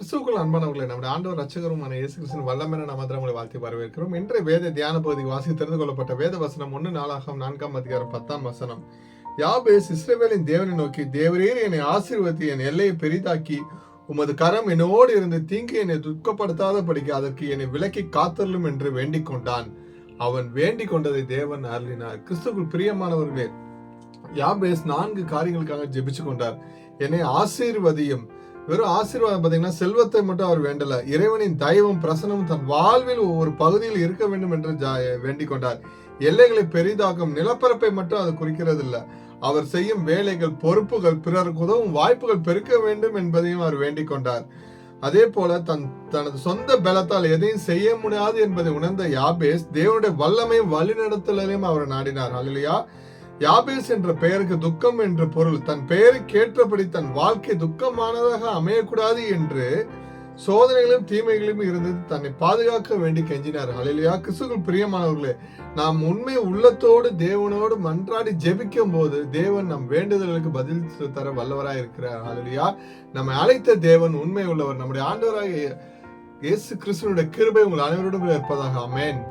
கிறிஸ்துவுக்குள் அன்பானவர்களே, நம்முடைய ஆண்டவர் ரட்சகருமான இயேசு கிறிஸ்துவின் வல்லமையான நாமத்தில் உங்களை வாழ்த்தி வரவேற்கிறோம். இன்றைய வேத தியான பகுதிக்கு வாசி தெரிந்து கொள்ளப்பட்ட வேத வசனம் 1 நாளாகமம் 4 அதிகாரம் 10 வசனம். யாபேஸ் இஸ்ரவேலின் தேவனை நோக்கி, தேவரீர் என்னை ஆசீர்வதித்து என் எல்லையை பெரிதாக்கி உமது கரம் என்னோடு இருந்து தீங்கு என்னை துக்கப்படாதபடிக்கு அதற்கு என்னை விலக்கி காத்தருளும் என்று வேண்டிக் கொண்டான். அவன் வேண்டிக் கொண்டதை தேவன் அருளினார். கிறிஸ்துவுக்குள் பிரியமானவர்களே, யாபேஸ் 4 காரியங்களுக்காக ஜெபிச்சு கொண்டார். என்னை ஆசீர்வதியும். வெறும் ஆசீர்வாதம் பார்த்தீங்கன்னா செல்வத்தை மட்டும் அவர் வேண்டல, இறைவனின் தயவும் பிரசனமும் தன் வாழ்வில் ஒவ்வொரு பகுதியில் இருக்க வேண்டும் என்று வேண்டிக் கொண்டார். எல்லைகளை பெரிதாக்கும் நிலப்பரப்பை மட்டும் அது குறிக்கிறது இல்லை, அவர் செய்யும் வேலைகள், பொறுப்புகள், பிறருக்கு உதவும் வாய்ப்புகள் பெருக்க வேண்டும் என்பதையும் அவர் வேண்டிக் கொண்டார். அதே போல தனது சொந்த பலத்தால் எதையும் செய்ய முடியாது என்பதை உணர்ந்த யாபேஸ் தேவனுடைய வல்லமையும் வழிநடத்தலையும் அவர் நாடினார். அல்லேலூயா. யாபேஸ் என்ற பெயருக்கு துக்கம் என்று பொருள். தன் பெயருக்கு ஏற்றபடி தன் வாழ்க்கை துக்கமானதாக அமையக்கூடாது என்று சோதனைகளும் தீமைகளும் இருந்து தன்னை பாதுகாக்க வேண்டி கெஞ்சினார். அல்லேலூயா. கிறிஸ்துவுக்குள் பிரியமானவர்களே, நாம் உண்மை உள்ளத்தோடு தேவனோடு மன்றாடி ஜெபிக்கும் போது தேவன் நம் வேண்டுதல்களுக்கு பதில் தர வல்லவராய் இருக்கிறார். அல்லேலூயா. நம்மை அழைத்த தேவன் உண்மை உள்ளவர். நம்முடைய ஆண்டவராக இயேசு கிறிஸ்துவினுடைய கிருபை உங்கள் அனைவரோடும் இருப்பதாக. ஆமென்.